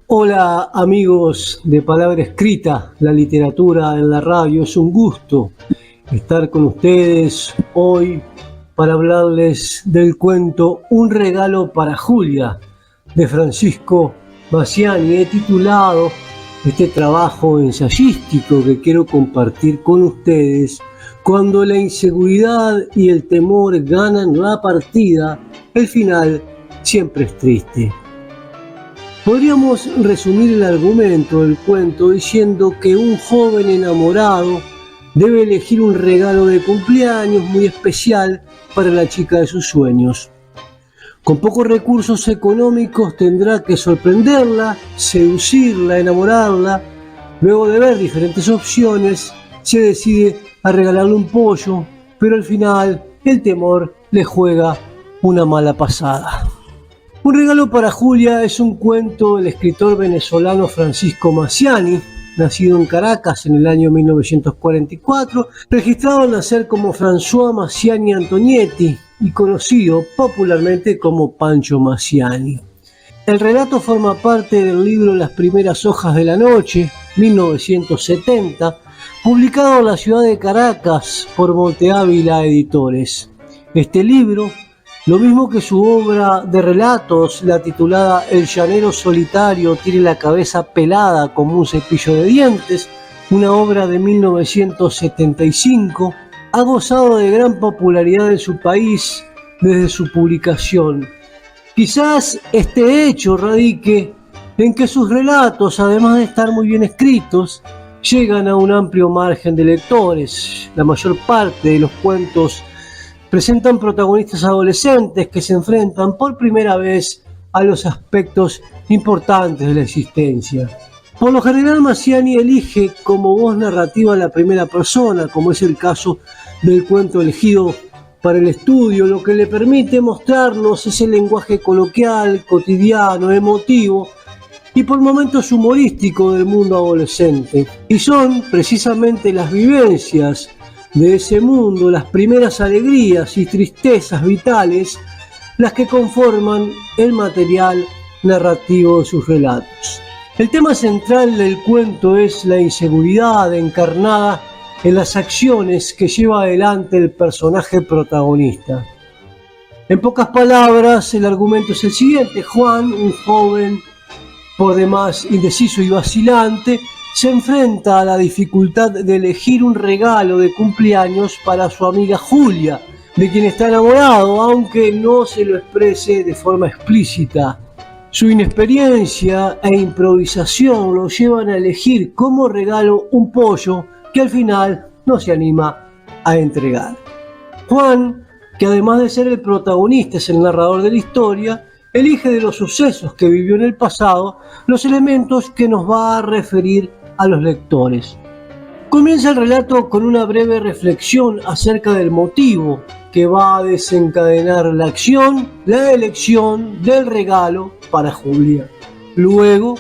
Hola amigos de Palabra Escrita, la literatura en la radio. Es un gusto estar con ustedes hoy para hablarles del cuento Un regalo para Julia de Francisco Massiani. He titulado este trabajo ensayístico que quiero compartir con ustedes: Cuando la inseguridad y el temor ganan la partida, el final siempre es triste. Podríamos resumir el argumento del cuento diciendo que un joven enamorado debe elegir un regalo de cumpleaños muy especial para la chica de sus sueños. Con pocos recursos económicos tendrá que sorprenderla, seducirla, enamorarla. Luego de ver diferentes opciones, se decide a regalarle un pollo, pero al final el temor le juega una mala pasada. Un regalo para Julia es un cuento del escritor venezolano Francisco Massiani, nacido en Caracas en el año 1944, registrado al nacer como François Massiani Antonietti y conocido popularmente como Pancho Massiani. El relato forma parte del libro Las primeras hojas de la noche, 1970, publicado en la ciudad de Caracas por Monte Ávila Editores. Este libro, lo mismo que su obra de relatos, la titulada El llanero solitario tiene la cabeza pelada como un cepillo de dientes, una obra de 1975, ha gozado de gran popularidad en su país desde su publicación. Quizás este hecho radique en que sus relatos, además de estar muy bien escritos, llegan a un amplio margen de lectores. La mayor parte de los cuentos presentan protagonistas adolescentes que se enfrentan por primera vez a los aspectos importantes de la existencia. Por lo general, Massiani elige como voz narrativa la primera persona, como es el caso del cuento elegido para el estudio, lo que le permite mostrarnos ese lenguaje coloquial, cotidiano, emotivo y por momentos humorístico del mundo adolescente. Y son precisamente las vivencias de ese mundo, las primeras alegrías y tristezas vitales, las que conforman el material narrativo de sus relatos. El tema central del cuento es la inseguridad encarnada en las acciones que lleva adelante el personaje protagonista. En pocas palabras, el argumento es el siguiente: Juan, un joven por demás indeciso y vacilante, se enfrenta a la dificultad de elegir un regalo de cumpleaños para su amiga Julia, de quien está enamorado, aunque no se lo exprese de forma explícita. Su inexperiencia e improvisación lo llevan a elegir como regalo un pollo que al final no se anima a entregar. Juan, que además de ser el protagonista es el narrador de la historia, elige de los sucesos que vivió en el pasado los elementos que nos va a referir a los lectores. Comienza el relato con una breve reflexión acerca del motivo que va a desencadenar la acción, la elección del regalo para Julia. Luego,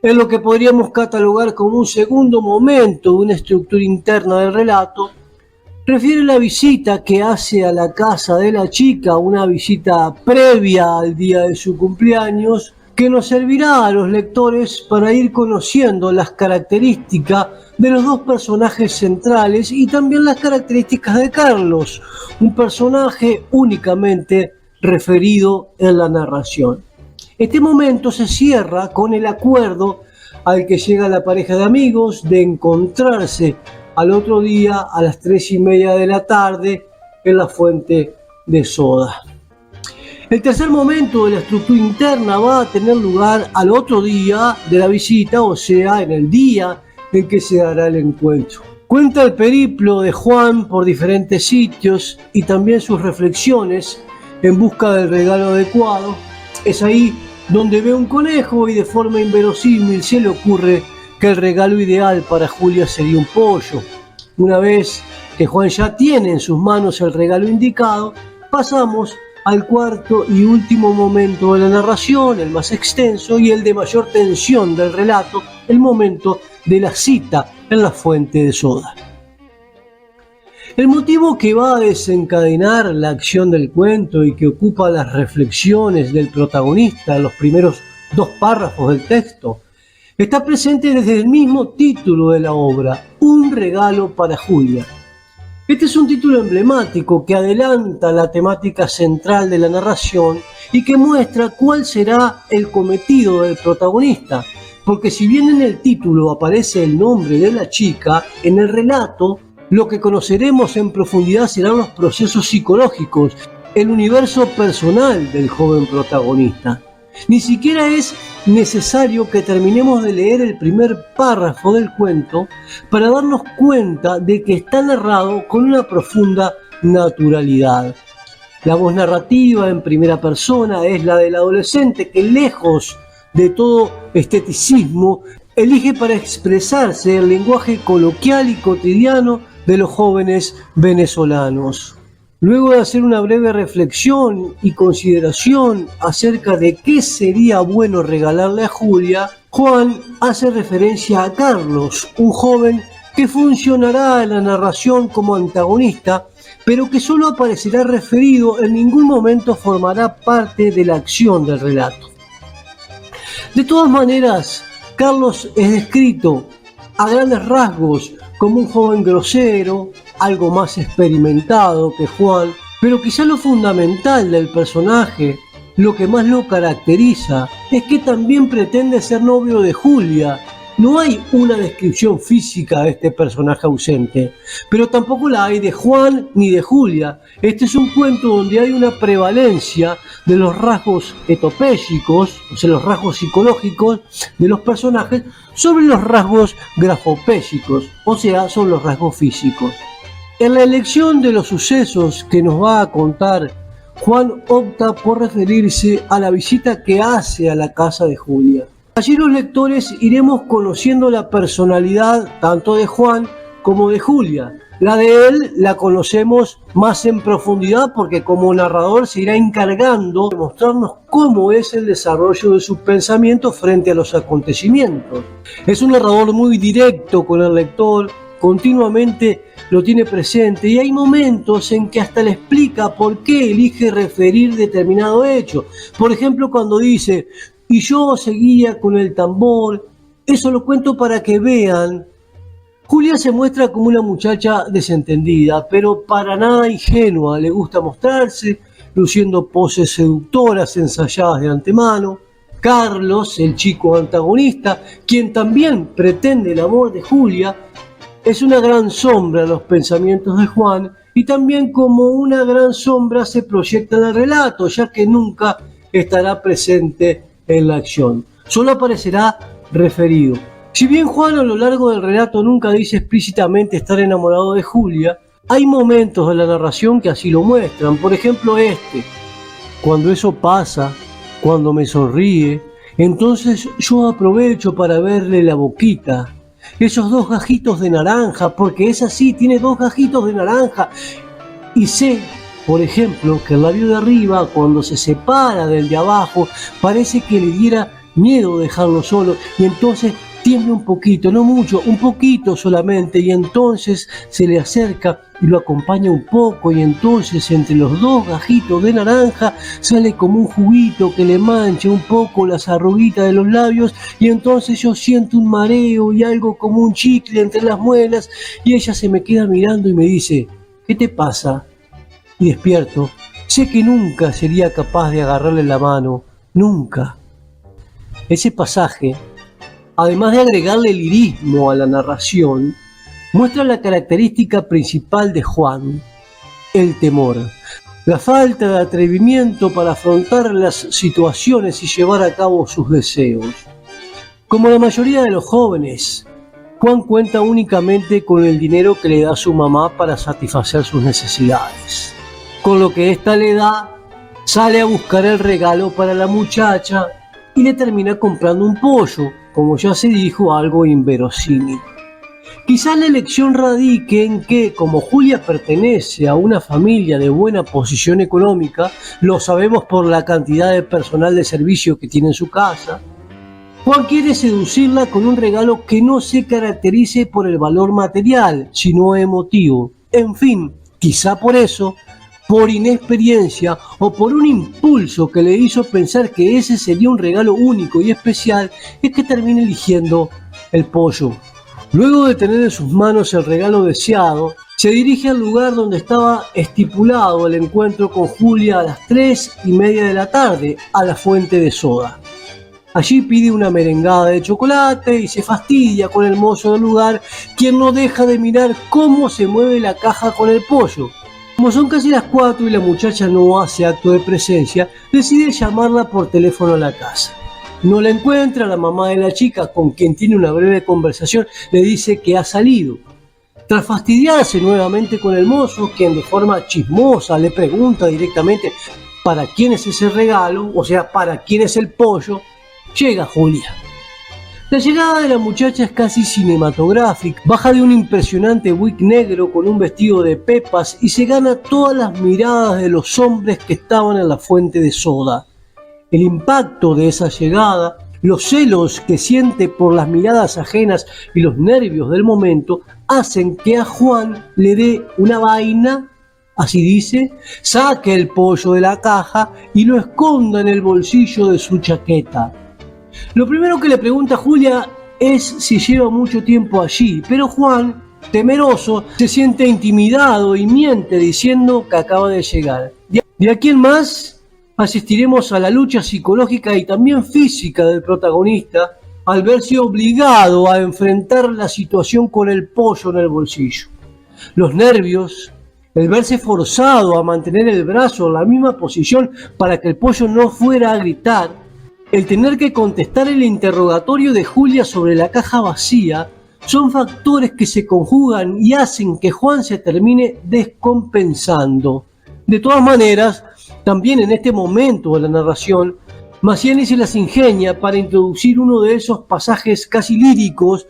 en lo que podríamos catalogar como un segundo momento de una estructura interna del relato, refiere la visita que hace a la casa de la chica, una visita previa al día de su cumpleaños, que nos servirá a los lectores para ir conociendo las características de los dos personajes centrales y también las características de Carlos, un personaje únicamente referido en la narración. Este momento se cierra con el acuerdo al que llega la pareja de amigos de encontrarse al otro día a las 3:30 de la tarde en la fuente de soda. El tercer momento de la estructura interna va a tener lugar al otro día de la visita, o sea, en el día en que se dará el encuentro. Cuenta el periplo de Juan por diferentes sitios y también sus reflexiones en busca del regalo adecuado. Es ahí donde ve un conejo y de forma inverosímil se le ocurre que el regalo ideal para Julia sería un pollo. Una vez que Juan ya tiene en sus manos el regalo indicado, pasamos al cuarto y último momento de la narración, el más extenso y el de mayor tensión del relato, el momento de la cita en la fuente de soda. El motivo que va a desencadenar la acción del cuento y que ocupa las reflexiones del protagonista en los primeros 2 párrafos del texto, está presente desde el mismo título de la obra, Un regalo para Julia. Este es un título emblemático que adelanta la temática central de la narración y que muestra cuál será el cometido del protagonista, porque si bien en el título aparece el nombre de la chica, en el relato lo que conoceremos en profundidad serán los procesos psicológicos, el universo personal del joven protagonista. Ni siquiera es necesario que terminemos de leer el primer párrafo del cuento para darnos cuenta de que está narrado con una profunda naturalidad. La voz narrativa en primera persona es la del adolescente que, lejos de todo esteticismo, elige para expresarse el lenguaje coloquial y cotidiano de los jóvenes venezolanos. Luego de hacer una breve reflexión y consideración acerca de qué sería bueno regalarle a Julia, Juan hace referencia a Carlos, un joven que funcionará en la narración como antagonista, pero que solo aparecerá referido, en ningún momento formará parte de la acción del relato. De todas maneras, Carlos es descrito a grandes rasgos como un joven grosero, algo más experimentado que Juan, pero quizá lo fundamental del personaje, lo que más lo caracteriza, es que también pretende ser novio de Julia. No hay una descripción física de este personaje ausente, pero tampoco la hay de Juan ni de Julia. Este es un cuento donde hay una prevalencia de los rasgos etopéyicos, o sea, los rasgos psicológicos de los personajes, sobre los rasgos grafopéyicos, o sea, sobre los rasgos físicos. En la elección de los sucesos que nos va a contar, Juan opta por referirse a la visita que hace a la casa de Julia. Allí los lectores iremos conociendo la personalidad tanto de Juan como de Julia. La de él la conocemos más en profundidad porque como narrador se irá encargando de mostrarnos cómo es el desarrollo de sus pensamientos frente a los acontecimientos. Es un narrador muy directo con el lector, continuamente lo tiene presente y hay momentos en que hasta le explica por qué elige referir determinado hecho. Por ejemplo, cuando dice: y yo seguía con el tambor. Eso lo cuento para que vean. Julia se muestra como una muchacha desentendida, pero para nada ingenua. Le gusta mostrarse, luciendo poses seductoras ensayadas de antemano. Carlos, el chico antagonista, quien también pretende el amor de Julia, es una gran sombra en los pensamientos de Juan y también como una gran sombra se proyecta en el relato, ya que nunca estará presente en la acción. Solo aparecerá referido. Si bien Juan a lo largo del relato nunca dice explícitamente estar enamorado de Julia, hay momentos de la narración que así lo muestran. Por ejemplo este: cuando eso pasa, cuando me sonríe, entonces yo aprovecho para verle la boquita, esos 2 gajitos de naranja, porque es así, tiene 2 gajitos de naranja. Y sé, por ejemplo, que el labio de arriba, cuando se separa del de abajo, parece que le diera miedo dejarlo solo, y entonces tiembla un poquito, no mucho, un poquito solamente, y entonces se le acerca y lo acompaña un poco, y entonces entre los 2 gajitos de naranja sale como un juguito que le mancha un poco las arruguitas de los labios, y entonces yo siento un mareo y algo como un chicle entre las muelas, y ella se me queda mirando y me dice: ¿qué te pasa? Y despierto. Sé que nunca sería capaz de agarrarle la mano, nunca. Ese pasaje, además de agregarle lirismo a la narración, muestra la característica principal de Juan: el temor, la falta de atrevimiento para afrontar las situaciones y llevar a cabo sus deseos. Como la mayoría de los jóvenes, Juan cuenta únicamente con el dinero que le da su mamá para satisfacer sus necesidades. Con lo que ésta le da, sale a buscar el regalo para la muchacha y le termina comprando un pollo, como ya se dijo, algo inverosímil. Quizás la elección radique en que, como Julia pertenece a una familia de buena posición económica, lo sabemos por la cantidad de personal de servicio que tiene en su casa, Juan quiere seducirla con un regalo que no se caracterice por el valor material, sino emotivo. En fin, quizá por eso por inexperiencia o por un impulso que le hizo pensar que ese sería un regalo único y especial, es que termina eligiendo el pollo. Luego de tener en sus manos el regalo deseado, se dirige al lugar donde estaba estipulado el encuentro con Julia a las 3:30 de la tarde, a la fuente de soda. Allí pide una merengada de chocolate y se fastidia con el mozo del lugar, quien no deja de mirar cómo se mueve la caja con el pollo. Como son casi las 4 y la muchacha no hace acto de presencia, decide llamarla por teléfono a la casa. No la encuentra, la mamá de la chica, con quien tiene una breve conversación, le dice que ha salido. Tras fastidiarse nuevamente con el mozo, quien de forma chismosa le pregunta directamente para quién es ese regalo, o sea, para quién es el pollo, llega Julia. La llegada de la muchacha es casi cinematográfica, baja de un impresionante wig negro con un vestido de pepas y se gana todas las miradas de los hombres que estaban en la fuente de soda. El impacto de esa llegada, los celos que siente por las miradas ajenas y los nervios del momento hacen que a Juan le dé una vaina, así dice, saque el pollo de la caja y lo esconda en el bolsillo de su chaqueta. Lo primero que le pregunta a Julia es si lleva mucho tiempo allí, pero Juan, temeroso, se siente intimidado y miente diciendo que acaba de llegar. De aquí en más asistiremos a la lucha psicológica y también física del protagonista al verse obligado a enfrentar la situación con el pollo en el bolsillo. Los nervios, el verse forzado a mantener el brazo en la misma posición para que el pollo no fuera a gritar, el tener que contestar el interrogatorio de Julia sobre la caja vacía, son factores que se conjugan y hacen que Juan se termine descompensando. De todas maneras, también en este momento de la narración, Maciani se las ingenia para introducir uno de esos pasajes casi líricos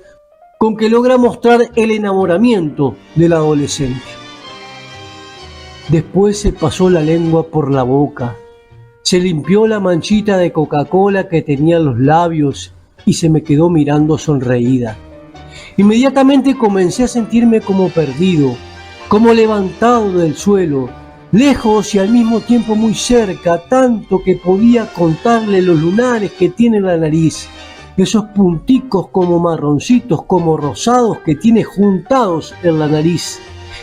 con que logra mostrar el enamoramiento del adolescente. Después se pasó la lengua por la boca, se limpió la manchita de Coca-Cola que tenía en los labios y se me quedó mirando sonreída. Inmediatamente comencé a sentirme como perdido, como levantado del suelo, lejos y al mismo tiempo muy cerca, tanto que podía contarle los lunares que tiene la nariz, esos punticos como marroncitos, como rosados que tiene juntados en la nariz.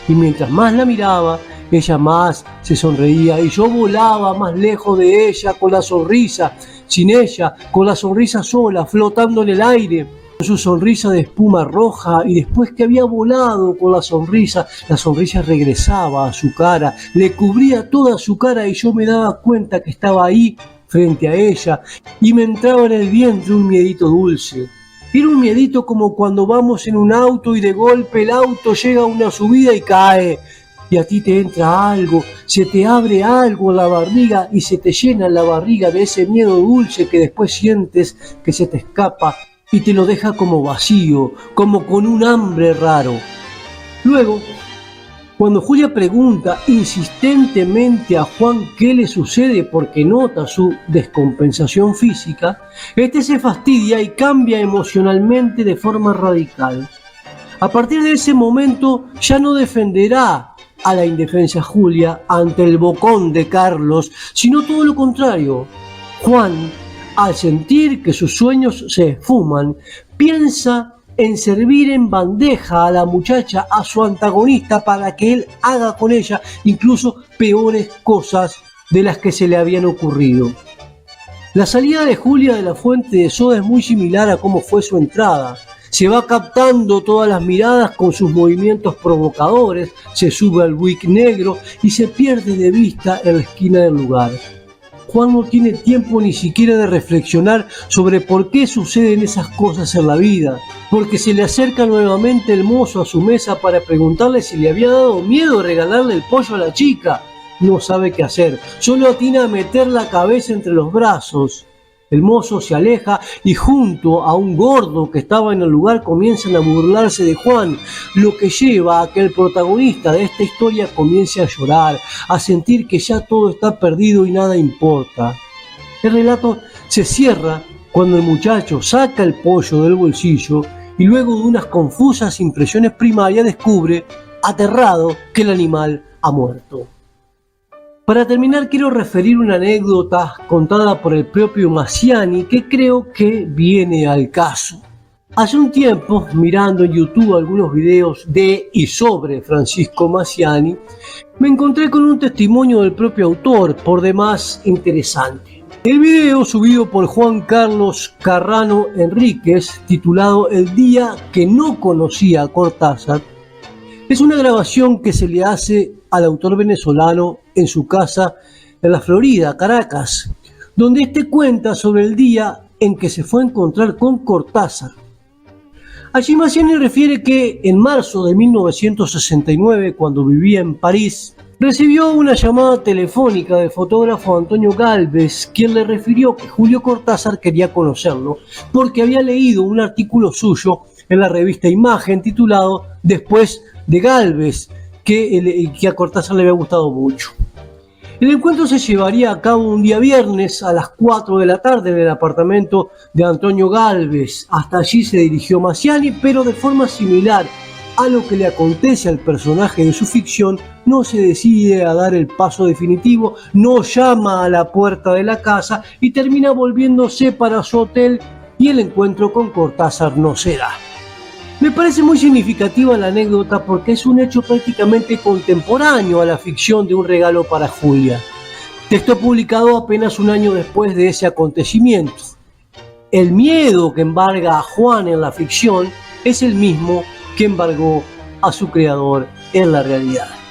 Y mientras más la miraba, ella más se sonreía y yo volaba más lejos de ella con la sonrisa, sin ella, con la sonrisa sola, flotando en el aire, con su sonrisa de espuma roja, y después que había volado con la sonrisa regresaba a su cara, le cubría toda su cara y yo me daba cuenta que estaba ahí frente a ella y me entraba en el vientre un miedito dulce. Era un miedito como cuando vamos en un auto y de golpe el auto llega a una subida y cae. Y a ti te entra algo, se te abre algo en la barriga y se te llena la barriga de ese miedo dulce que después sientes que se te escapa y te lo deja como vacío, como con un hambre raro. Luego, cuando Julia pregunta insistentemente a Juan qué le sucede porque nota su descompensación física, este se fastidia y cambia emocionalmente de forma radical. A partir de ese momento ya no defenderá a la indefensa Julia ante el bocón de Carlos, sino todo lo contrario. Juan, al sentir que sus sueños se esfuman, piensa en servir en bandeja a la muchacha, a su antagonista, para que él haga con ella incluso peores cosas de las que se le habían ocurrido. La salida de Julia de la fuente de soda es muy similar a cómo fue su entrada. Se va captando todas las miradas con sus movimientos provocadores, se sube al wig negro y se pierde de vista en la esquina del lugar. Juan no tiene tiempo ni siquiera de reflexionar sobre por qué suceden esas cosas en la vida, porque se le acerca nuevamente el mozo a su mesa para preguntarle si le había dado miedo regalarle el pollo a la chica. No sabe qué hacer, solo atina a meter la cabeza entre los brazos. El mozo se aleja y junto a un gordo que estaba en el lugar comienzan a burlarse de Juan, lo que lleva a que el protagonista de esta historia comience a llorar, a sentir que ya todo está perdido y nada importa. El relato se cierra cuando el muchacho saca el pollo del bolsillo y luego de unas confusas impresiones primarias descubre, aterrado, que el animal ha muerto. Para terminar, quiero referir una anécdota contada por el propio Massiani que creo que viene al caso. Hace un tiempo, mirando en YouTube algunos videos de y sobre Francisco Massiani, me encontré con un testimonio del propio autor, por demás interesante. El video, subido por Juan Carlos Carrano Enríquez, titulado El día que no conocía a Cortázar, es una grabación que se le hace al autor venezolano en su casa en la Florida, Caracas, donde este cuenta sobre el día en que se fue a encontrar con Cortázar. Allí Massiani refiere que en marzo de 1969, cuando vivía en París, recibió una llamada telefónica del fotógrafo Antonio Gálvez, quien le refirió que Julio Cortázar quería conocerlo porque había leído un artículo suyo en la revista Imagen titulado Después de Gálvez, que a Cortázar le había gustado mucho. El encuentro se llevaría a cabo un día viernes a las 4 de la tarde en el apartamento de Antonio Gálvez. Hasta allí se dirigió Massiani, pero de forma similar a lo que le acontece al personaje de su ficción, no se decide a dar el paso definitivo, no llama a la puerta de la casa y termina volviéndose para su hotel, y el encuentro con Cortázar no se da. Me parece muy significativa la anécdota porque es un hecho prácticamente contemporáneo a la ficción de Un regalo para Julia, texto publicado apenas un año después de ese acontecimiento. El miedo que embarga a Juan en la ficción es el mismo que embargó a su creador en la realidad.